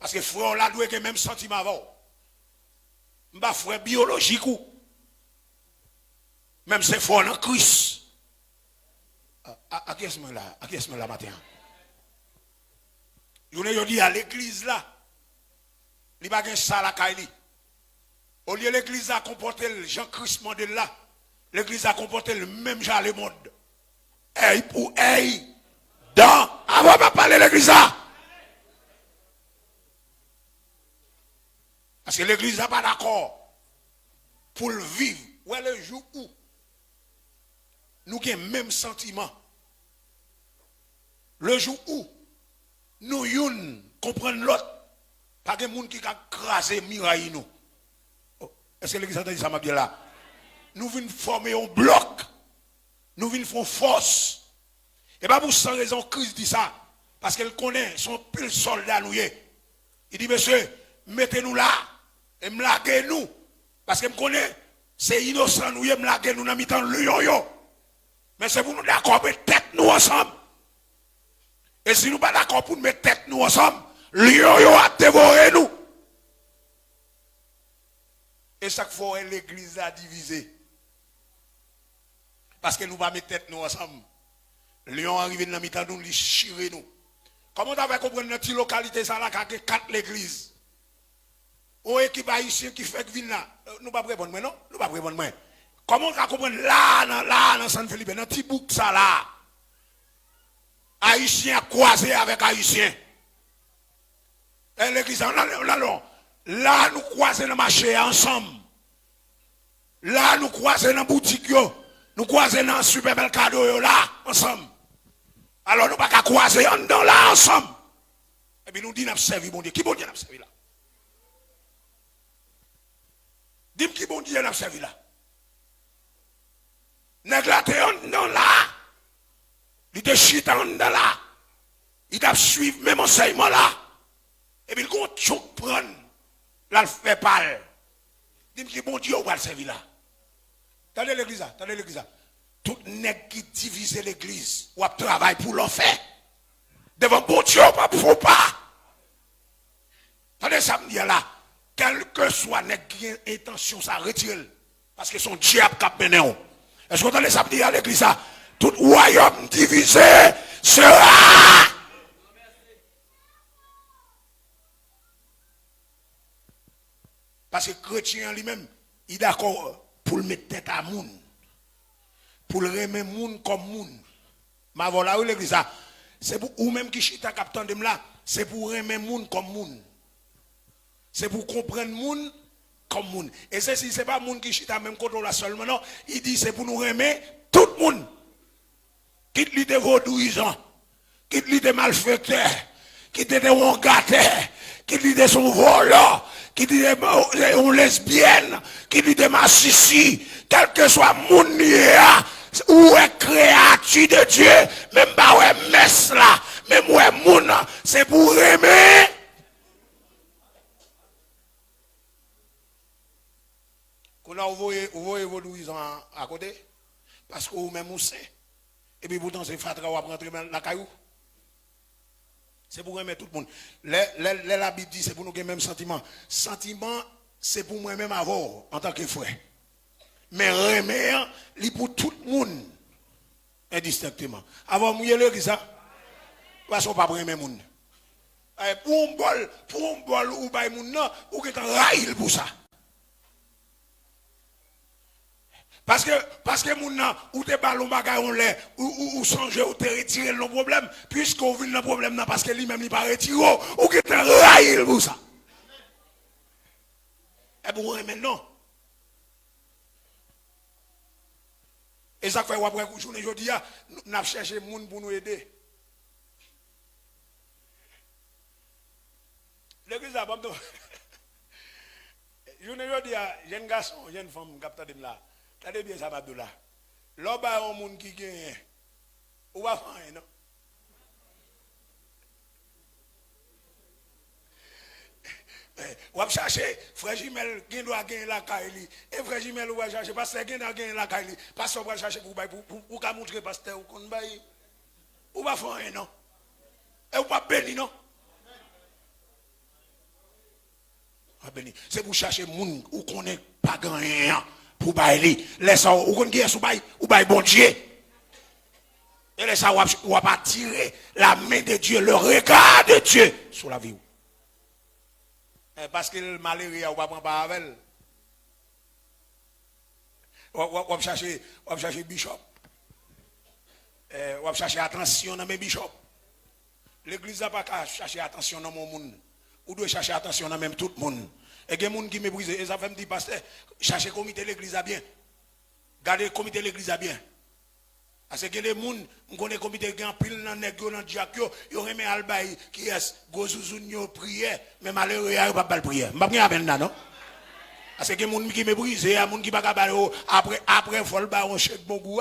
Parce que frère là doit que même sentiment avant. M'ba frère biologique ou même c'est frère en Christ. À qui est-ce là? À qui est-ce là matin? Je dis à l'église là, il n'y a pas de ça la Kaili. Au lieu l'église a comporté le Jean-Christ Mandela là, l'église a comporté le même genre le monde. Hey pour hey, dans, avant de parler de l'église là. Parce que l'église n'a pas d'accord pour le vivre. Où est le jour où nous avons le même sentiment. Le jour où nous comprenons l'autre, pas de monde qui a crasé miraille nous. Est-ce que l'église a dit ça m'a bien là? Nous venons former un bloc. Nous venons faire force. Et pas pour sans raison Christ dit ça. Parce qu'elle connaît son pile soldat nous. Il dit monsieur, mettez-nous là et me laguez nous. Parce qu'elle me connaît, c'est innocent nous, me laguez nous dans mi-temps le yo-yo. Mais c'est pour nous d'accord pour mettre tête nous ensemble. Et si nous pas d'accord pour mettre tête nous ensemble, le yo-yo a dévoré nous. Et chaque fois l'église a divisé. Parce que nous pas mettre tête nous ensemble. Lion arrive dans mi-temps nous, il chire nous. Comment tu vas comprendre notre localité ça là qui a 4 l'église? Ou équipe haïtien qui fait que vin là, nous pas répondre moi non, nous pas répondre moi. Comment on va comprendre là dans San Felipe dans petit bouc ça là. Haïtien croisé avec haïtien. Et l'église là nous croiser dans le marché ensemble. Là nous croiser dans boutique yo, nous croiser dans supermercado yo là ensemble. Alors nous pas qu'à croiser dans là ensemble. Et puis nous dit n'a servi bon Dieu. Qui bon Dieu n'a servi là? Dis-moi qui bon Dieu n'a servi là. Néglaté dans là. Il te chite dans là. Il t'a suivi même enseignement là. Et puis il compte choc prendre. Là, il fait parler. Dis-moi qui bon Dieu va le servir là. Attendez l'église là. Attendez l'église là. Tout nèg qui divise l'église. Ou a travail pour l'enfer. Devant bon Dieu, pas pour pas. Attendez ça me dit là. Quel que soit notre intention, ça retire. Parce que son diable qui a mené. Est-ce que vous entendez ça me dire à l'église ça? Tout royaume divisé sera. Parce que chrétien lui-même, il est d'accord pour le mettre tête à moun. Pour le remettre moun comme moun. Ma voilà où l'église ça? C'est pour ou même qui chita captain de là, c'est pour remettre moun comme moun. C'est pour comprendre moun comme moun. Et ceci, c'est pas moun qui chita même contre la seulement, non. Il dit c'est pour nous remettre tout le monde. Quitte l'idée vaudouisant, quitte l'idée malfaiteur, quitte l'idée rongateur, quitte l'idée son volant, quitte l'idée lesbienne, quitte l'idée massissi, quel que soit moun ou est créature de Dieu, même pas ouais messe là, même ouais moun, c'est pour remettre. Qu'on a envoyé vaudouisant à côté, parce que vous-même vous savez. Et puis pourtant c'est fatra ou rentrer dans la caillou. C'est pour remettre tout le monde. La Bible dit c'est pour nous avoir le même sentiment. Sentiment c'est pour moi-même avoir en tant que frère. Mais remettre c'est pour tout le monde indistinctement. Avant mouiller le qui ça parce qu'on pas pour remettre monde. Pour un bol ou bay moun nan ou qui t'en rail pour ça. Parce que moun nan ou te ballon bagay on lè ou changer ou te retirer le problème puisqu'on vient le problème nan parce que lui même il pas retirer ou qui te rail pour ça. Et pour maintenant. Et ça fait après journée jodi a n'a cherché moun pour nous aider. L'église a bamdo. Journée jodi a jeune garçon, jeune femme capta de là. T'as bien ça Abdullah. L'oba un monde qui gagne. Ou va faire non. Ou va chercher frère Jimel qui doit gagner la caille et frère Jimel ou va chercher pasteur qui doit gagner la caille. Pasteur va chercher pour ka montrer pasteur ou kon bay. Ou va faire non. Et ou pas béni non. C'est pour chercher moun ou connaît pas grand pour bailler. Laisse ou connaît sous bail ou bail bon Dieu. Et laisse ou pas tirer la main de Dieu, le regard de Dieu sur la vie. Parce que le malheureux ou pas prendre pas avec. Ou chercher bishop. Ou chercher attention dans mes bishop. L'église n'a pas qu'à chercher attention dans mon monde. Ou doit chercher attention dans même tout le monde. Et il y a des gens qui méprisent. Et ça fait me dire, pasteur, cherchez le comité de l'église à bien. Gardez le comité de l'église à bien. Parce que les gens, on connaît le comité qui ont pile dans les dans Diakio, ils ont remis Albaï qui est Gozouzounio prière, mais malheureux, ils n'ont pas de prière. Je ne sais pas non? Parce que les gens qui méprisent, les gens qui ne sont pas après, il faut le baron chèque bon goût.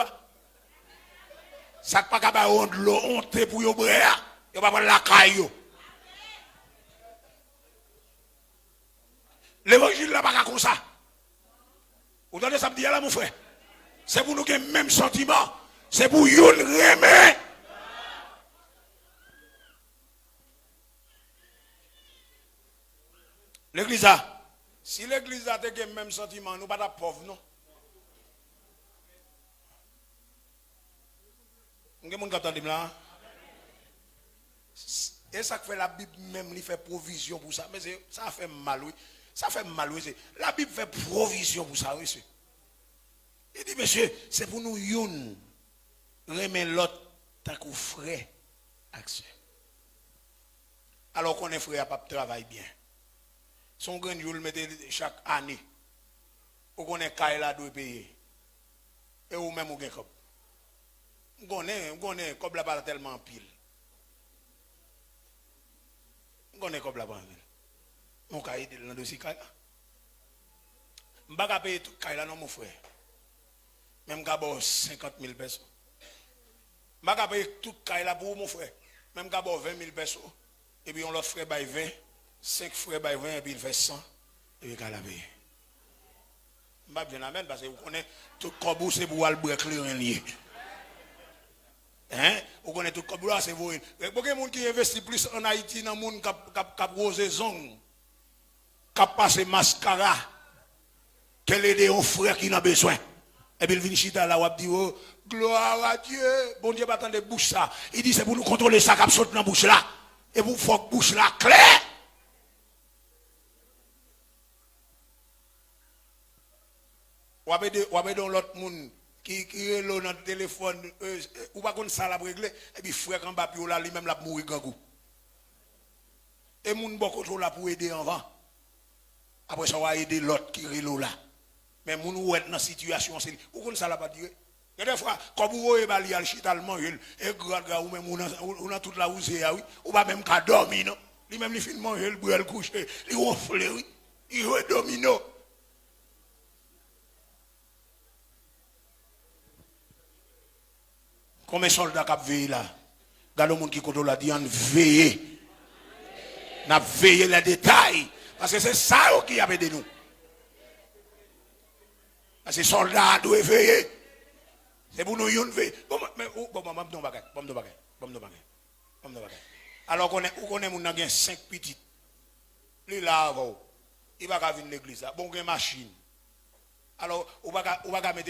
Ça ne pas de l'eau, honte pour les bras. Ils ne pas la caille. L'évangile là pas comme ça. Vous entendez ça me dire là mon frère? C'est pour nous qui avons le même sentiment. C'est pour nous remettre. L'église a. Si l'église a le même sentiment, nous ne sommes pas pauvres, non? Vous avez là? Et ça fait la Bible même, il fait provision pour ça. Mais ça fait mal, oui. Ça fait mal, oui. La Bible fait provision pour ça, oui. Il dit, monsieur, c'est pour nous, yon, remettre l'autre, tant qu'on frère, action. Alors qu'on est frère, pas travail bien. Son grand, vous le mettez chaque année. Ou qu'on est kaila doit payer. Et ou même, ou gen kop. On est comme la balle tellement pile. On est comme la balle. On a aidé dans le dossier Kaila. Je ne vais pas payer tout Kaila, non, mon frère. Même si 50 000 pesos. Je ne vais pas payer tout Kaila pour mon frère. Même si 20 000 pesos. Et puis on l'offre frère 20, 5 frères 20, et puis il fait 100. Et puis Kaila paye. Je ne vais pas bien amène parce que vous connaissez tout comme c'est pour Albrecht un lié. Hein? Vous connaissez tout comme c'est vous. Pourquoi les gens qui investissent plus en Haïti dans le monde qui a rosé zong, qui a passé mascara, quel est un frère qui n'a besoin? Et puis il vient chita là, il dit, oh, gloire à Dieu. Bon Dieu, pas attendre bouche ça. Il dit, c'est pour nous contrôler ça qui saute dans la bouche là. Et pour faire bouche là clair. Ou avez dans l'autre monde qui est là dans le téléphone, ou pas qu'on ça la régler, et puis frère en bas, là, lui-même la mourir gangou. Et moun beaucoup là pour aider en vent. Après ça, on va aider l'autre qui est là. Mais moun ou est dans la situation, c'est ou qu'on ça la pas dire. Et des fois, comme vous voyez, il y a le chita allemand, et ou même on a toute la ousée, ou pas même qu'à dormir, non. Lui-même, il finit manger, il brûle le coucher, il ronfle, oui. Il joue domino. Combien de soldats qui veillent là? Regardez le monde qui contrôle la dit, on veille. On a veillé les détails. Parce que c'est ça qui a aidé nous. Parce que les soldats doivent veiller. C'est pour nous veiller. Bon, alors qu'on est mon 5 petites. Lui là, il va venir à l'église. Bon, il y a une machine. Alors, on va mettre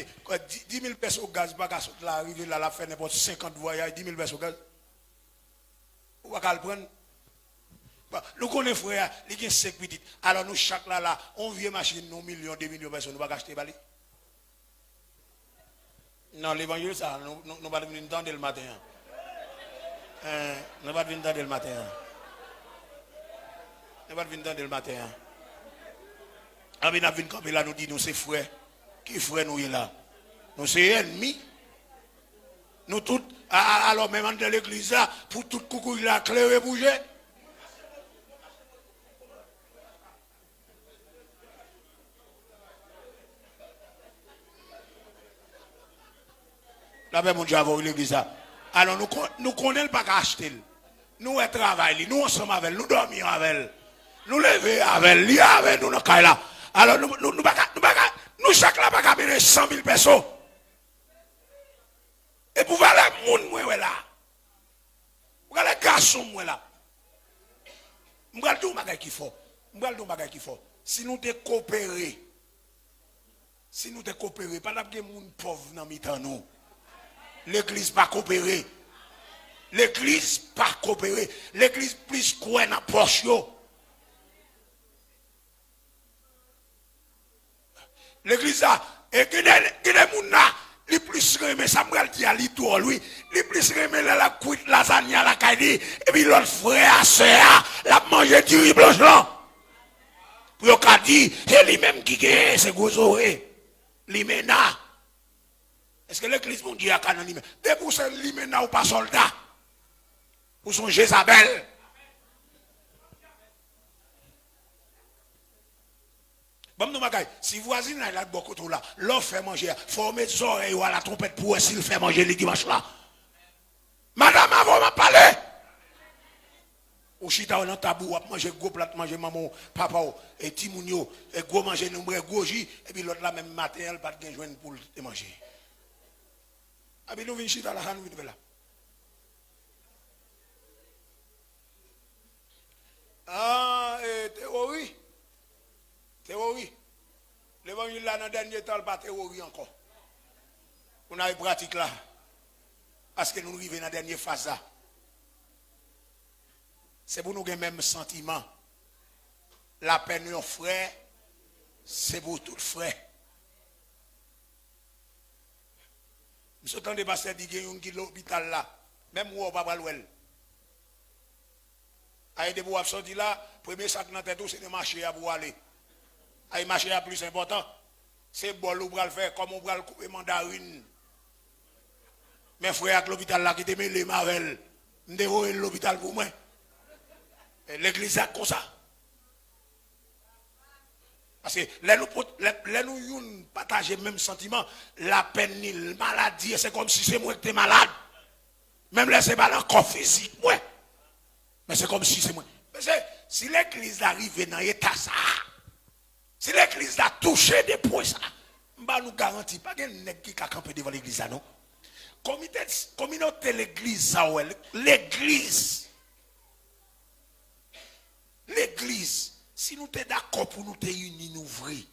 10 000 personnes au gaz, on va arriver là, la fin n'importe 50 voyages, 10 000 personnes au gaz. On va le prendre. Nous connaissons frère, il y a 5 petites. Alors, nous, chaque là, on vient machine, nous, millions, 2 millions de personnes, nous va acheter balai. Non, l'évangile, ça, nous ne pas venir entendre le matin. Nous ne pas venir entendre le matin. Nous ne pas venir entendre le matin. Ah, mais nous venons là, nous disons, nous, c'est frère. Qui frère nous est là? Nous, c'est ennemis. Nous tous, alors même dans l'église là, pour tout coucou, il a clair et bougé. Là, même mon Dieu, avoir l'église là. Alors nous connaissons pas qu'à acheter. Nous travaillons, nous ensemble avec, nous dormons avec, nous levons avec, nous avec nous dans le là. Alors nous chaque là pas capter 100 000 personnes. Et pour voir les gens moi là. Pour voir les garçons moi là. Je vais dire bagay qui faut. Je vais dire bagay qui faut. si nous te coopérer, pas d'avoir des gens pauvres dans mi-temps nous. L'église pas coopérer. L'église pas coopérer. L'église plus quoi dans poche yo. L'église a et que des gens là, les plus remet Samuel dit à l'itour lui, les plus remet la cuite lasagne à la caille et puis l'autre frère sœur la manger du riz blanc là. Pour qu'a dit c'est lui-même qui gagne c'est gozoé. Limena. Est-ce que l'église mon Dieu a canon limena? De pour ce limena ou pas soldat. Pour son Jézabel. Bon, nous bagay, si voisine là beaucoup tout là, l'offre fait manger, faut mettre ses oreilles à la trompette pour s'il fait manger le dimanche là. Madame avant m'a parlé. Ou chita on tabou, à manger gros plat, manger maman, papa et timounio, et gros manger nombre gros jus et puis l'autre là même matin elle pas de joindre pour te manger. Ah bien nous vinn chita là, nous vinn là. Ah, théorie. Théorie. L'évangile là dans le dernier temps, pas théorie encore. On a une pratique là. Parce que nous arrivons dans la dernière phase là. C'est pour nous avoir le même sentiment. La peine de frère, c'est pour tout frère. Nous sommes des pasteurs qui ont un l'hôpital là. Même où on va pas loin. Aïe de bois sorti là, premier sac dans tête c'est de marcher à pour aller. Aïe marcher à plus important. C'est bon ou le faire comme on va le couper mandarine. Mes frères à l'hôpital là qui te met les marelles. M'dévoue l'hôpital pour moi. L'église a comme ça. Parce que les nous partagent le même sentiment. La peine, la maladie, c'est comme si c'est moi qui suis malade. Même là, c'est pas encore physique, moi. Mais c'est comme si c'est moi. Mais si l'église arrive dans l'état ça, si l'église a touché des points ça, je nous garantis pas qu'il y a qui a campé devant l'église, non. Communauté l'église, l'église, si nous sommes d'accord pour nous unir, nous ouvrir,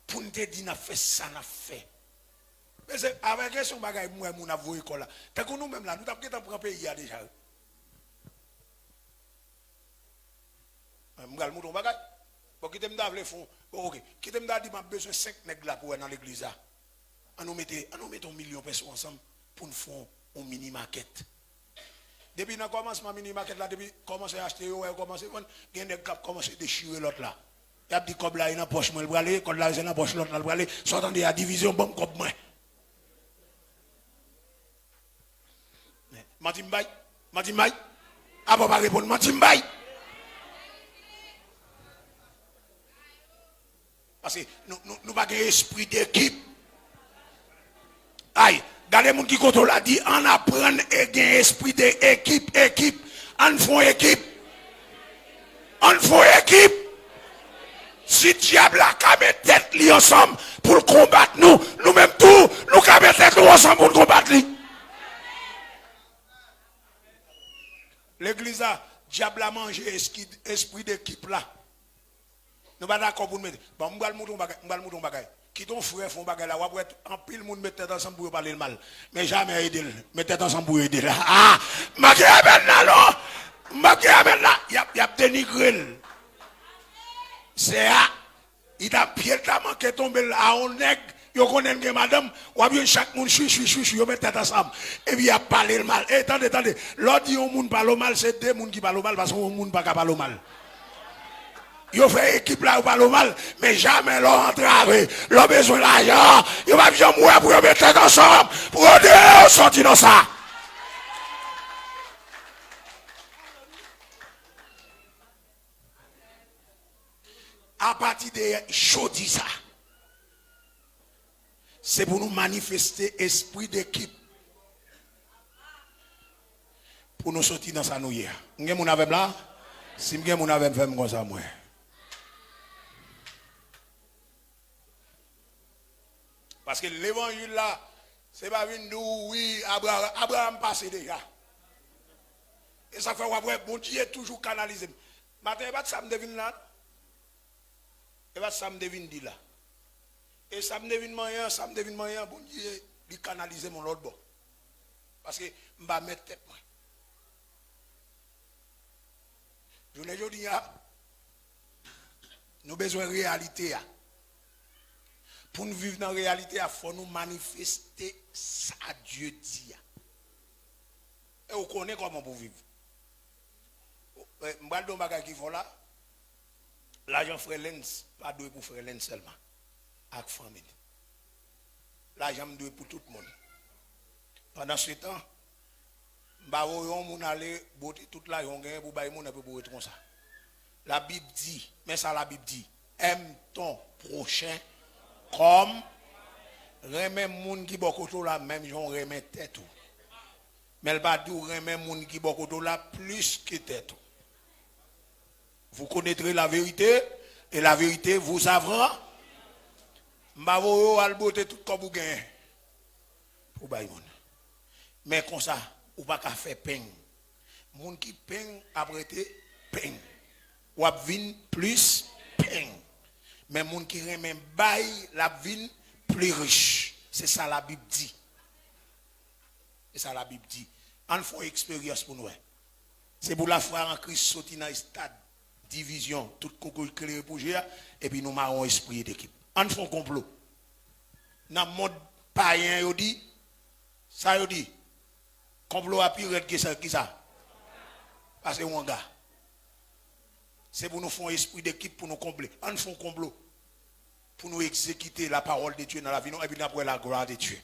pour nous dire, nous fait ça, nous fait. Mais avec question bagaille, moi, nous avons école là. Tant que nous même là, nous avons pour un pays déjà. Nous avons mouton bagaille. Pour qui t'aime d'avoir les fonds. Ok. Qui t'aime d'avoir dit, m'a besoin 5 nègres là pour aller dans l'église là. On met un million de personnes ensemble pour nous faire un mini maquette. Depuis qu'on commence ma mini maquette là, depuis commencer à acheter, on commence à vendre, il y a des gens qui commencent à déchirer l'autre là. Il y a des comme là, il y a une poche, moi, le aller, quand là, il y a une poche, l'autre là, le aller, sortant de la division, bon, comme moi. Matimbay, ah, pas répondre, Matimbay. Parce que nous n'avons pas d'esprit d'équipe. Aïe, regardez les gens qui contrôlent là, dit, on apprend et gagne esprit d'équipe, on fait équipe. On fait équipe. Si diable a qu'à mettre tête li ensemble pour combattre nous, nous-mêmes tout, nous qu'à mettre tête nous ensemble pour combattre lui. L'église a, diable a mangé esprit d'équipe là. Nous pas d'accord pour nous mettre. Bon, nous allons mouton bagay. Qui ton frère font bagay là, ou être en pile monde mettre tête ensemble pour parler le mal. Mais jamais aider, mettre tête ensemble pour aider là. Ah, Machiavel là non. Machiavel là, il a dénigré. C'est à il a pied ta manqué tomber là à on nègre. Yo connaît que madame, ou bien chaque monde chui, yo met tête ensemble. Et puis il a parlé le mal. Et attendez, l'autre dit on monde parle mal, c'est deux monde qui parlent mal parce qu'on monde pas parler mal. Yo fait équipe là ou parle mal, mais jamais l'on entravé, l'on besoin d'argent, yo va bien mourir pour mettre tête ensemble, pour aider sortir dans ça. À partir de jeudi ça, c'est pour nous manifester esprit d'équipe. Pour nous sortir dans ça nous hier. Vous avez mon avec là? Si vous avez mon avec fait comme ça moi. Parce que l'évangile là, c'est pas une nous, oui, Abraham passé déjà. Et ça fait ouais, bon Dieu toujours canalisé. Matin, pas ça me devine là. Et bien, ça me devine dit là. Et ça me devine moyen, bon Dieu, il canaliser mon autre bon. Parce que je vais mettre tête. Je ne dis pas, nous avons besoin de réalité. Pour nous vivre dans la réalité, il faut nous manifester ça Dieu dit. Et on connaît comment pour vivre. Je vais vous dire qu'il faut là. L'argent frère Lenz, pas doué pour frère Lenz seulement. Avec famille. L'argent doit pour tout le monde. Pendant ce temps, on aller botter toute l'argent pour bailler mon pour être comme ça. La Bible dit, mais ça la Bible dit, aime ton prochain comme remet moun qui bokoto la même j'on remet tête tout. Mais elle va dire remet moun qui bokoto la plus que tête. Vous connaîtrez la vérité et la vérité vous sauvera. M'avo al botter tout comme vous gagnez. Pour bailler moun. Mais comme ça, ou pas qu'à faire peine. Moun qui peine après te peine. Ou ap vin plus peine. Mais moun qui remet bail la vin plus riche. C'est ça la Bible dit. C'est ça la Bible dit. On fait expérience pour nous. C'est pour la foi en Christ sorti dans le stade division tout concours créé pour gérer et puis nous marron esprit d'équipe. On fait un complot. Dans le monde païen yo dit ça yo dit complot à pire que ça qui ça. Parce que on gars c'est pour nous faire un esprit d'équipe pour nous combler. On fait un complot pour nous exécuter la parole de Dieu dans la vie et puis après la gloire de Dieu.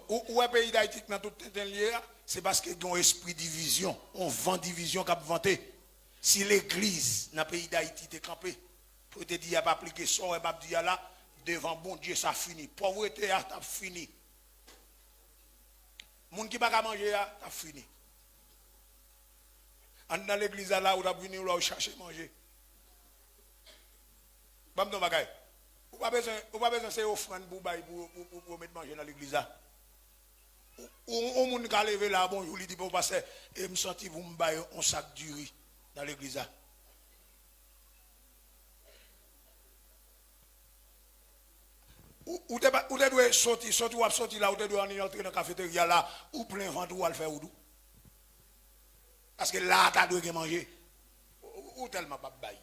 Où est le pays d'Haïti dans tout lieu, c'est parce qu'il y a un esprit de division. On vend division qui a vanté. Si l'église dans le pays d'Haïti est campée, pour te dire, il n'y a pas appliqué ça, il n'y a pas dire là, devant bon Dieu, ça finit. Pauvreté, ça fini. Les gens qui ne peuvent pas manger, ça fini. Dans l'église là, où tu as venu là, où chercher manger. Vous n'avez pas besoin de offrande pour mettre manger dans l'église là. Ou moun ka lever là bonjour lui dit pour passer et me senti vous me bailler un sac du riz dans l'église là. Ou te doit sortir là ou te doit entrer dans la cafétéria là ou plein ventre ou al faire oudou. Parce que là tu dois manger. Ou tellement pas bailler.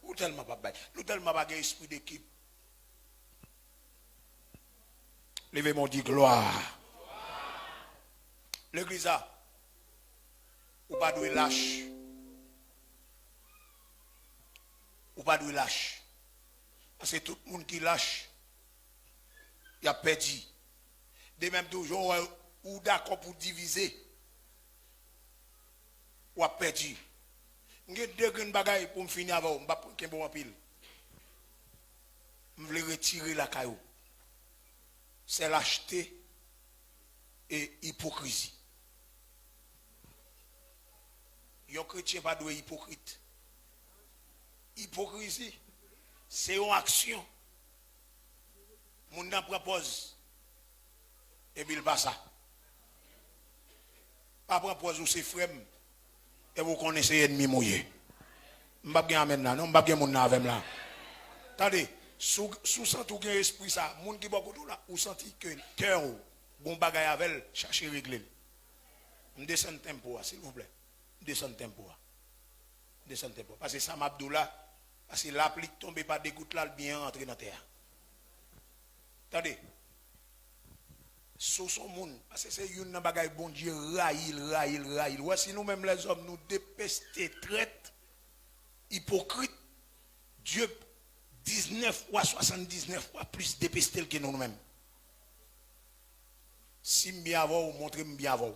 Ou tellement pas bailler. Ou tellement pas esprit d'équipe. Levez-moi dit gloire. L'église a, ou pas de lâche. Ou pas de lâche. Parce que tout le monde qui lâche, il a perdu. De même toujours, ou d'accord pour diviser, ou a perdu. Je vais deux grandes bagailles pour me finir avant, je vais prendre un bon pile. Je vais retirer la caillou. C'est lâcheté et hypocrisie. Un chrétien pas de hypocrite. Hypocrisie, c'est une action. Mon n'a propose et puis il passe ça. Pas propose ou c'est frère et vous connaissez ennemi mouillé. M'pa bien maintenant, non m'pa bien mon avec là. Attendez. Sous senti ou esprit ça, moun qui beaucoup tout là, ou senti que cœur ou bon bagay avec chercher régler. M'descend tempo s'il vous plaît. Descend tempo. Descend tempo parce que ça m'Abdoula parce que l'applique tomber par des gouttes là bien entrer dans terre. Attendez. Sous son monde parce que c'est une bagay bon Dieu raïl. Voici nous même les hommes nous dépester traite hypocrite Dieu 19 fois 79 fois plus dépestel que nous-mêmes. Si bien avant, montrez-moi bien avant.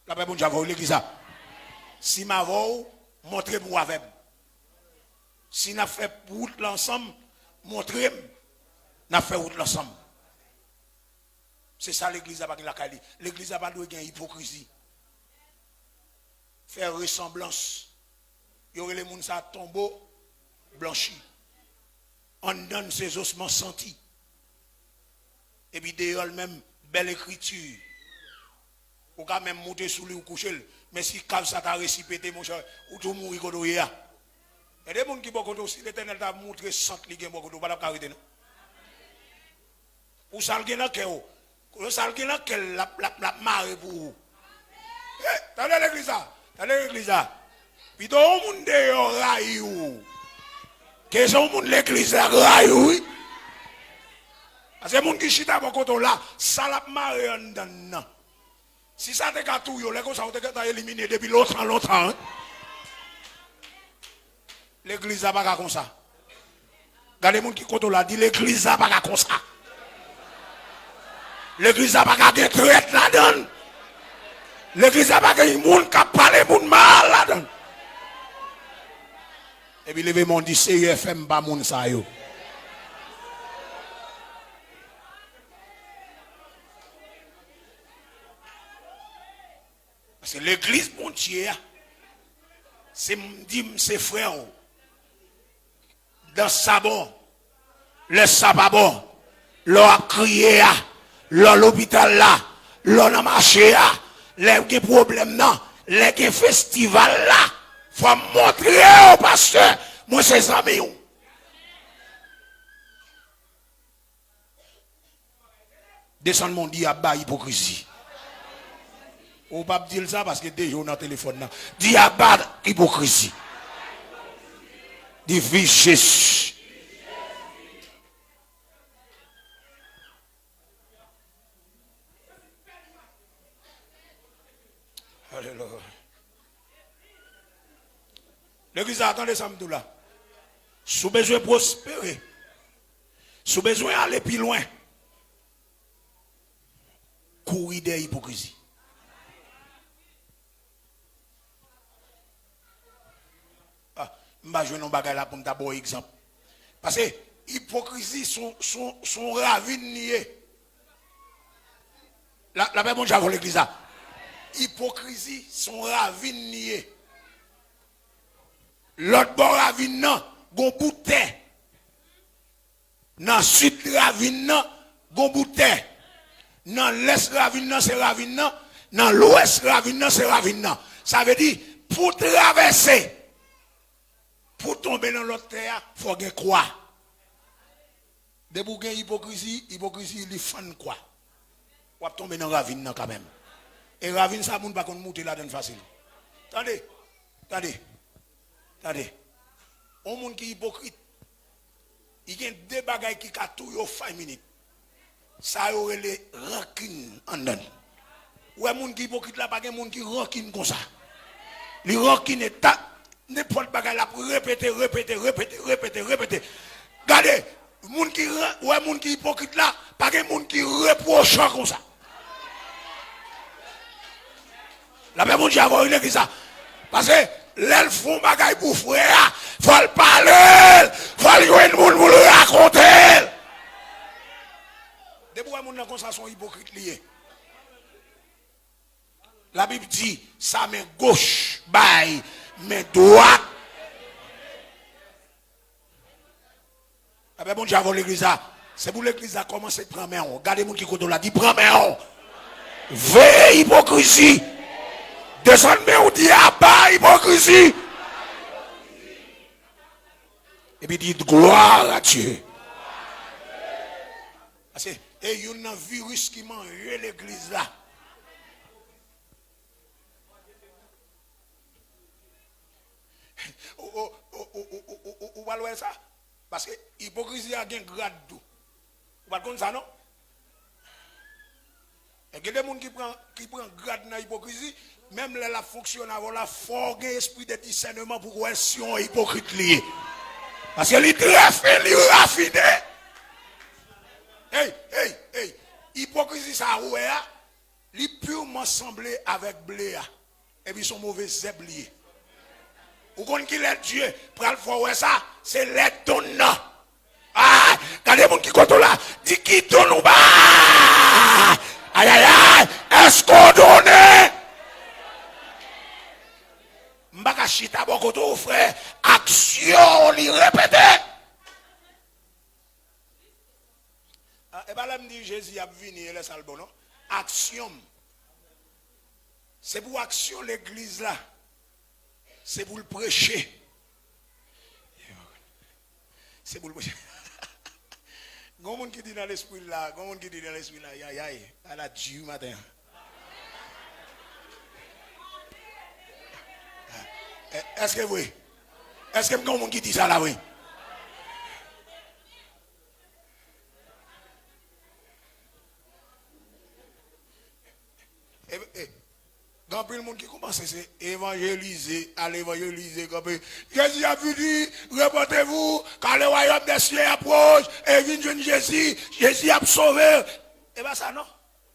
La paix bon Dieu avant l'église. Si m'avant, montrez-moi avec. Si n'a fait route l'ensemble, montrez-moi. N'a fait route l'ensemble. C'est ça l'église a pas la qualité. L'église a pas de hypocrisie. Faire ressemblance. Il y aurait les gens ça tombeau blanchi. On donne ses ossements sentis. Et puis dehors même belle écriture. Ou quand même monter sous lui ou coucher, Mais si comme ça t'a récipité, mon cher, ou tout mourir quand il y a. Il y a des gens qui ont si l'Éternel t'a montré sans qu'il y ait beaucoup de pas carité, non? Ou ça le gagne que ou ça le gagne que la marée pour vous. T'as l'église là, t'as l'église là. Puis tout le monde est raillou. Qu'est-ce que monde l'église là raillou? Parce que les gens qui chita beaucoup là, ça la marée en dedans. Si ça te tout yo, les ça te éliminé depuis longtemps. L'église n'a pas comme ça. Regardez les gens qui comptent là, dit l'église n'a pas comme ça. L'église n'a pas de traite là-dedans. L'église n'a pas de monde qui parle de mal là-dedans. Et puis les gens dit CUFM pas moun sa yo. Parce que l'église, mon Dieu, c'est ses frères. Dans sabon, le sababon, leur crié, leur l'hôpital là, leur marché là, les problèmes là, les festivals là, faut montrer au pasteur, moi c'est amis. Descendre mon diable hypocrisie. On pas dire ça parce que déjà on a téléphone là. Diable hypocrisie. Dit Jésus. Alléluia. L'église attendez ça là. Sous besoin de prospérer. Sous besoin d'aller plus loin. Courir des hypocrisies. Je vais vous là pour d'abord exemple. Parce que l'hypocrisie sont ravines niées. La paix mon j'avais l'église là. Hypocrisie sont ravines niées. L'autre bord ravine non, gon bouteille. Dans sud ravine non, gon bouteille. Dans l'est ravine non, c'est ravine non. Dans l'ouest ravine non, c'est ravine non. Ça veut dire pour traverser. Pour tomber dans l'autre terre, il faut gagner quoi? De pour gagner hypocrisie, il fan quoi? Ou tomber dans la ravine quand même. Et la ravine, ça ne peut pas monter là-dedans facile. Attendez. Un monde qui est hypocrite, il y a deux bagailles qui ont tout 5 minutes. Ça aurait les rancines en dedans. Ou un monde qui est hypocrite là, pas un monde qui rancine comme ça. Les rancines est n'importe quoi là pour répéter. Regardez, moun qui hypocrite là, pas de moun qui reproche comme ça. La même monde avoir une ça. Parce que l'elle font bagaille pour frère, faut le parler, faut le jouer moun pour le raconter. Des fois moun comme ça sont hypocrites liés. La Bible dit ça main gauche bail mais droite. Ah ben bon, j'avais l'église. C'est pour l'église à commencer à prendre main. Regardez mon qui côté là, dit prends main. Veille hypocrisie. Descendre main ou dit abat hypocrisie. Et puis dit gloire à Dieu. Parce que il y a un virus qui mange l'église là. Ou va voir ça? Parce que l'hypocrisie a un grade d'eau. Vous va comprendre ça, non? Et il y a des gens qui prennent grade dans l'hypocrisie, même là, la fonctionne avant la forge esprit de discernement pour voir si on est hypocrite lié. Parce que les très fin, les raffiné. Hey, hypocrisie ça, ouais, les purement semblé avec blé. Et puis son mauvais zèbre lié. Ou qu'on qui l'aide Dieu, pour le faire ça, c'est l'aide donnant. Ah, regardez mon qui compte là, dit qui donne ou pas. Aïe, est-ce qu'on donne? M'baka chita beaucoup de frère, action, li répéter. Et bien là, me dit Jésus a venu, et laisse le bon, non? Action. C'est pour action l'église là. C'est pour le prêcher. C'est pour le prêcher. Il y a des gens qui disent dans l'esprit là, il y a des gens qui disent dans l'esprit là, à la Dieu matin. Est-ce que oui? Est-ce que il y a des gens qui disent ça là, oui? Quand le monde qui commence à évangéliser, à l'évangéliser, Jésus a dit, reportez-vous, quand le royaume des cieux approche, et vient Jésus, Jésus a sauvé. Et bien ça non.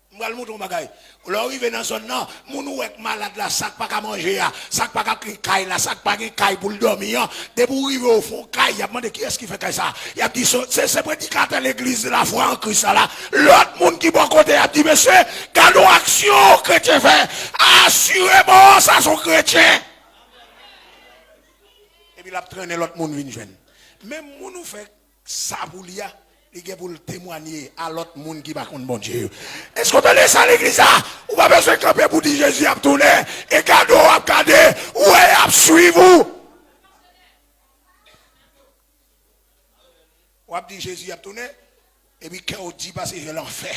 Je vais le montrer au bagage. Vous arrivez dans zone non, mon ou est malade là, ça pas qu'à manger, ça pas qu'à caille là, ça pas qu'à caille pour le dormir. Dès pour arriver au fond caille, il a demandé qui est-ce qui fait ça. Il a dit c'est prédicateur l'église de la foi en Christ là. L'autre monde qui bon côté a dit monsieur, quand nos actions chrétien fait, assurément ça sont chrétiens. Et puis il a traîné l'autre monde vient joindre. Même mon nous fait ça pour lui. Il pour le témoigner à l'autre monde qui va contre bon Dieu. Est-ce qu'on te laisse à l'église là? Ou pas besoin de camper pour dire Jésus a tourné et cadeau a gardé ou a suivi vous? Ou a dit Jésus a tourné et puis quand on dit parce que l'enfer.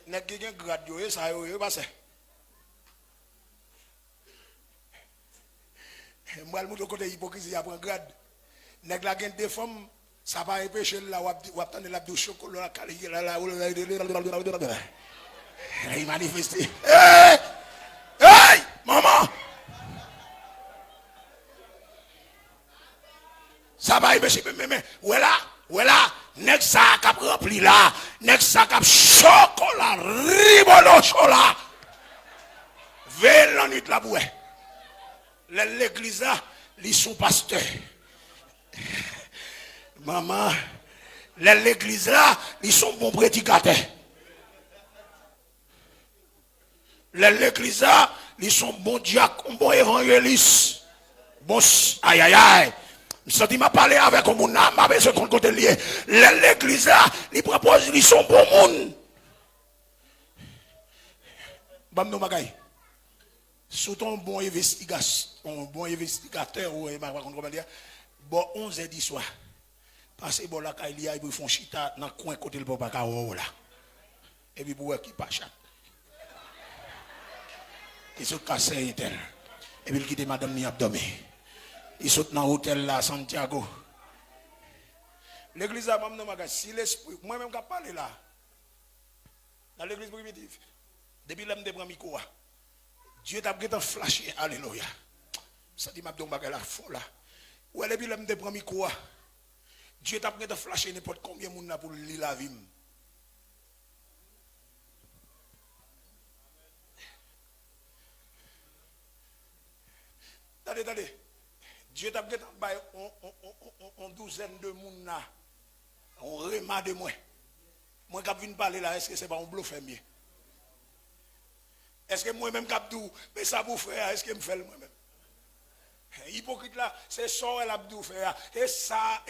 N'est-ce qu'il y a un grade ça y est passé. Moi le monde côté hypocrisie a pris un grade. Nèg la gen des femmes ça va empêcher là ou attendre la douche chocolat là il manifeste. Hey maman ça va empêcher mais voilà nèg ça cap rempli là nèg ça cap chocolat ribolo chocolat veille la nuit la boué l'église là ils sont pasteurs. Maman, l'église là, ils sont bons prédicateurs. L'église là, ils sont bons diacres, bons évangélistes. Bon, aïe aïe aïe. Je dis, m'a parlé avec mon âme, m'a besoin de côté lié. L'église là, ils proposent, ils sont bons monde. Bam no bagay. Sous ton bon investigateur, ou comment dire. Bon 11h du soir parce que bon la il y a ils font chita dans coin côté le papa là et puis pour qui pas chat ils sont cassés tel et puis il quitte madame ni abdomen ils sont dans hôtel là Santiago l'église a même dans si l'esprit moi même qui parler là dans l'église primitive depuis l'homme de prend micro Dieu t'a gagné flashé alléluia ça dit m'a donc bagarre là fond là. Ou elle est bien de prendre quoi? Dieu t'a pris de flasher n'importe combien de monde pour lire la vie. Attendez. Dieu t'a pris en douzaine de monde là. On remarque de moi. Moi qui viens parler là, est-ce que c'est pas un bluff mieux? Est-ce que moi-même qui dis mais ça vous frère, est-ce que me fait moi-même? Hypocrite là, c'est ça elle a dû faire. Et ça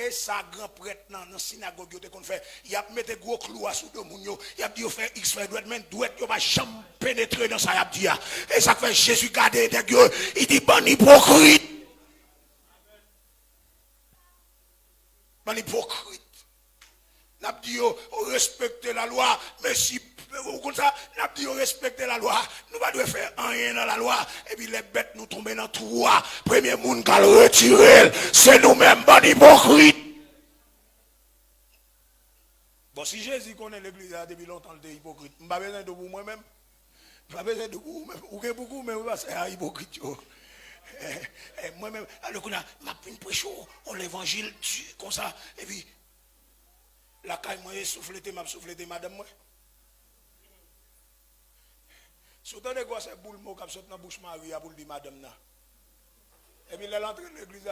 grand prêtre dans la synagogue qu'on fait, il a mis des gros clous sous deux moun yo, il a dit faire X fait doit mais doit yo va jamais pénétrer dans ça il a dit. Et ça fait Jésus garder des gueux, il dit bon hypocrite. Bon hypocrite. N'a dit respecter la loi, mais si comme ça, n'a dit respecter la loi. Nous ne devons faire rien dans la loi. Et puis les bêtes nous tombent dans tout. Premier monde qui a retiré, c'est nous-mêmes, bon hypocrite. Bon, si Jésus connaît l'église depuis longtemps, il est hypocrite. Je n'ai pas besoin de vous moi-même. Je n'ai pas besoin de vous. Ou que beaucoup, mais c'est un hypocrite. Moi-même, alors qu'on a une prêche, on l'évangile, comme ça. Et puis, la caille, moi, souffleté, madame, moi. Soutant de quoi c'est boule mot qui saute dans bouche Maria pour dire madame na. Et puis elle entre dans l'église.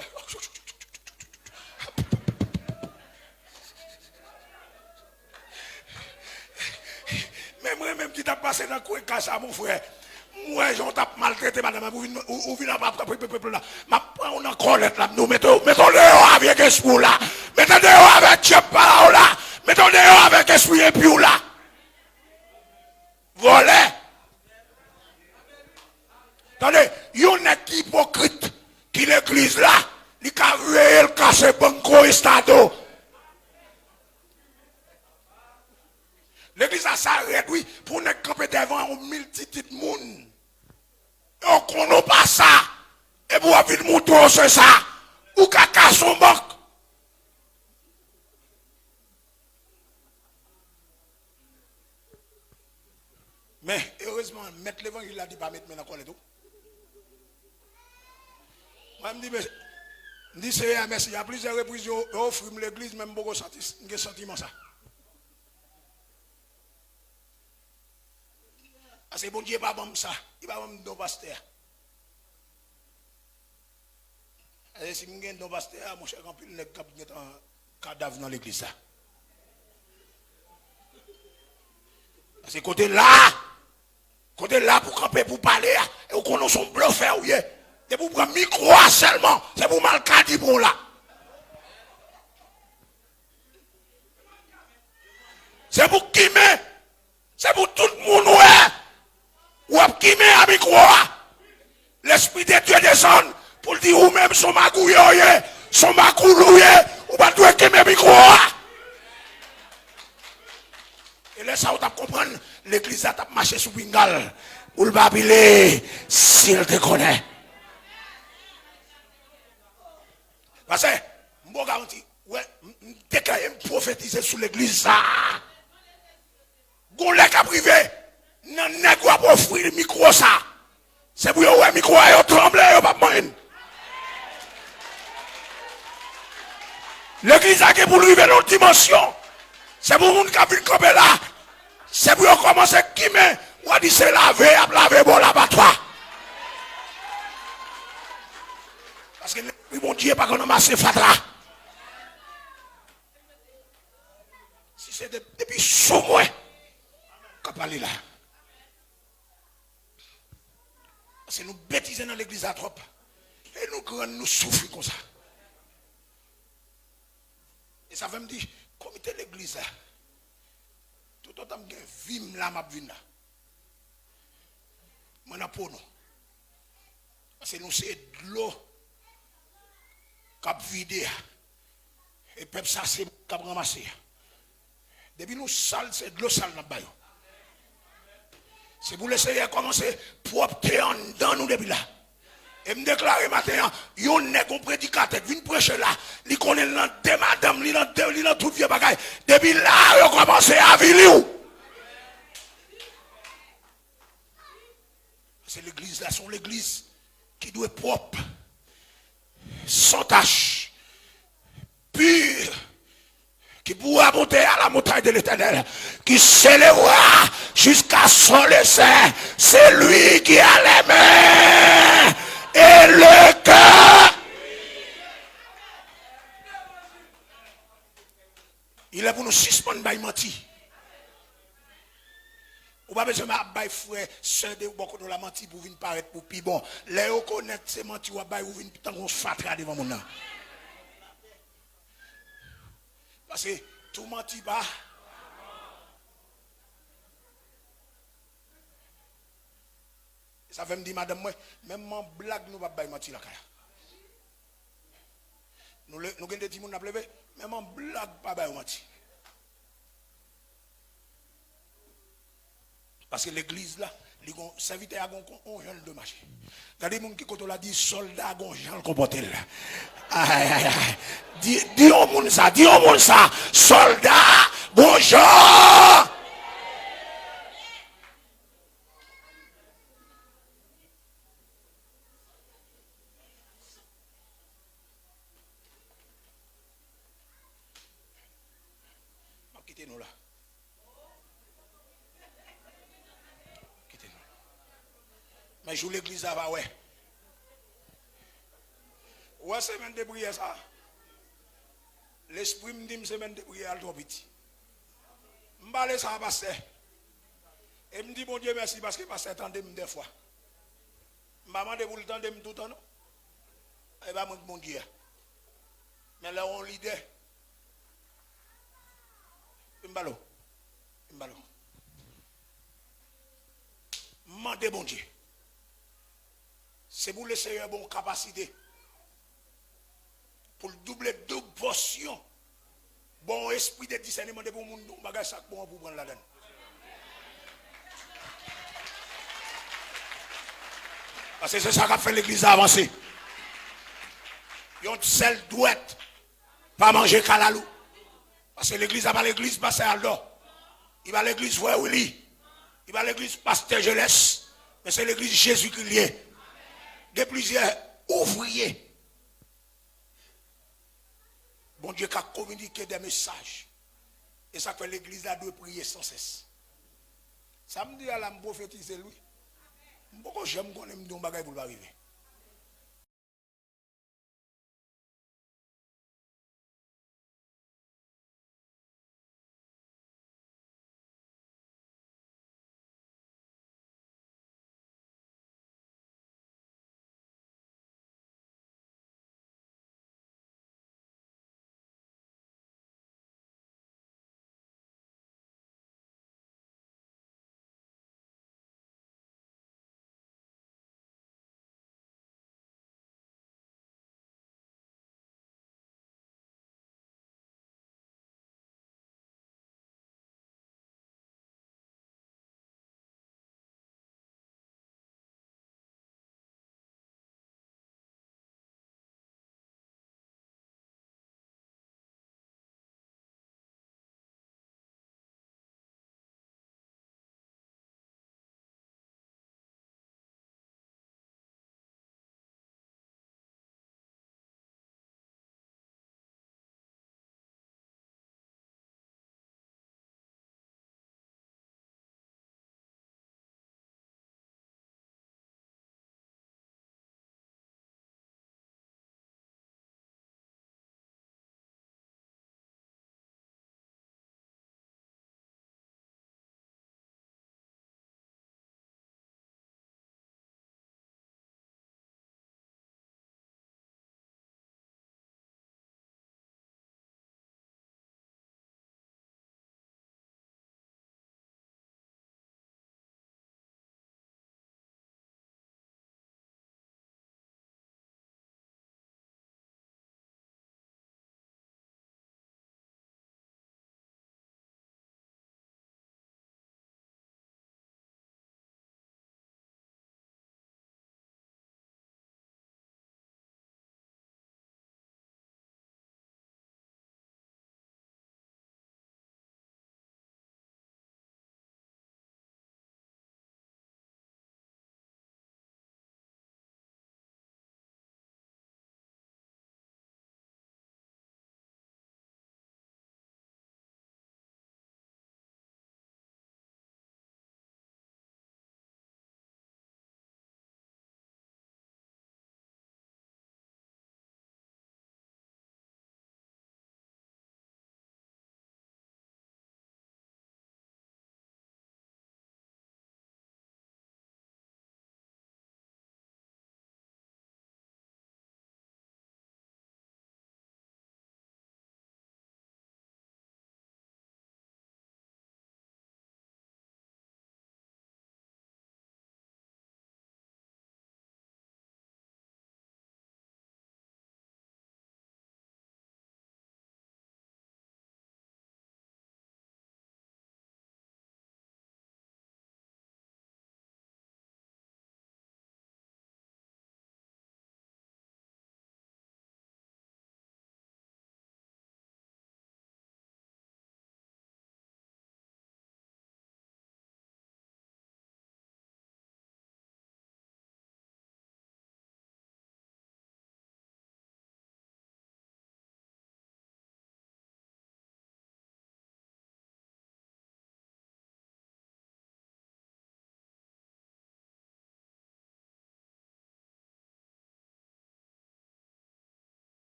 Mais moi-même qui t'a passé dans le coin casse à mon frère. Moi j'en tape maltraité madame ou vient pas peuple là. Ma prend on encore là nous mettons dehors avec esprit là. Mettons dehors avec Dieu là. Mettons dehors avec esprit et puis là. volé. Attendez, il y a un hypocrite qui l'église là, il a réel caché banco et stado. L'église a s'arrête, oui, pour ne camper devant une multitude de monde. Et on ne connaît pas ça. Et pour avoir montrer c'est ça. Ou caca son banque. Mais heureusement, mettre l'évangile là, il ne dit pas mettre maintenant quoi tout. Moi, je me dis, c'est merci. Il y a plusieurs reprises, j'offre l'église, même beaucoup de sentiments ça. Parce que bon Dieu pas bon ça, il va me donner pasteur. Et si je gagne don pasteur, mon cher campil ne cap un cadavre dans l'église ça. Parce que côté là pour camper pour parler, et on connaît son bluffeur ou yé. C'est pour prendre micro seulement, c'est pour mal cadir pour là. C'est pour qui met, c'est pour tout le monde ouais. Ou qui met à micro. L'esprit de Dieu descend pour dire ou même son magouille, son magouille, ou pas tout qui met micro. Et là, ça, on comprendre, l'église a marché sous Bingal, ou le babilé, s'il te connaît. Parce que, je garantis, ouais, dès qu'il y a prophétisé sur l'église, ça, on l'a qu'à privé, non, n'est pas pour offrir le micro, ça. C'est pour le micro, il tremble, il pas moyen. L'église a pour lui une autre dimension. C'est pour le monde qui a vu le camp là. C'est pour commencer à quimer. On dit c'est laver, à laver bon l'abattoir. Parce que le bon Dieu n'est pas qu'on a massé fatra. Si c'est depuis sous moi, qu'on parle là. Parce que nous bêtisons dans l'église à trop. Et nous souffrons comme ça. Et ça veut me dire, comité l'église là. Tout autant que vim là, ma vim là. Moi, je pour nous. Parce que nous, c'est de l'eau qui a vidé. Et peuple, ça, c'est qui a ramassé. Depuis nous, sale, c'est de l'eau sale dans le bail. C'est pour laisser commencer propre en dedans nous depuis là. Et me déclarer matin, yon n'est qu'on prédicateur, vient prêcher là, il connaît dans deux madame, il dans tout vieux bagaille. Depuis là, il a commencé à vivre. C'est l'église là, c'est l'église qui doit être propre, sans tache, pure, qui pourra monter à la montagne de l'Éternel, qui s'élèvera jusqu'à son laisser. C'est lui qui a les mains et le cœur. Il est pour nous suspendre by menti. Ou pas besoin de frère, soeur de beaucoup de la menti pour venir paraître pour plus bon. Les reconnaître ces menti ou ba ou venir tant qu'on fatra devant mon nom. Parce que tout menti pas. Ça veut me dire madame moi même en blague nous pas bailler menti la kaya. Nous avons des petits monde à pleurer même en blague pas bailler menti. Parce que l'église là, les serviteurs ont un jeune de marché. Regardez les gens qui quand on l'a dit soldat ont un jeune comporté là. Aïe aïe aïe. Dis au monde ça, soldat, bonjour. Quittez-nous là. Mais je l'église là, ouais. Ouais, semaine de prière ça. L'esprit me dit semaine de prière trop petit. Je me parle ça à pasteur. Et me dit bon Dieu merci parce que pasteur attendait des fois. Je me demande pour le temps de tout le temps non. Et bien mon Dieu. Mais là on l'idée. Mbalo. Mandez bon Dieu. C'est pour laisser une bonne capacité. Pour doubler deux portions. Bon esprit de discernement de pour monde bagage ça bon pour prendre la donne. Parce que c'est ça qui a fait l'église avancer. Yon seul douette pas manger calalou. Parce que l'église n'a pas l'église pasteur Aldo. Il va l'église frère Willy. Il va l'église pasteur Jeunesse. Mais c'est l'église Jésus qui est. Il y a plusieurs ouvriers. Bon Dieu qui a communiqué des messages. Et ça fait l'église là doit prier sans cesse. Ça me dit à la prophétiser lui. Pourquoi j'aime qu'on aime un bagage pour arriver.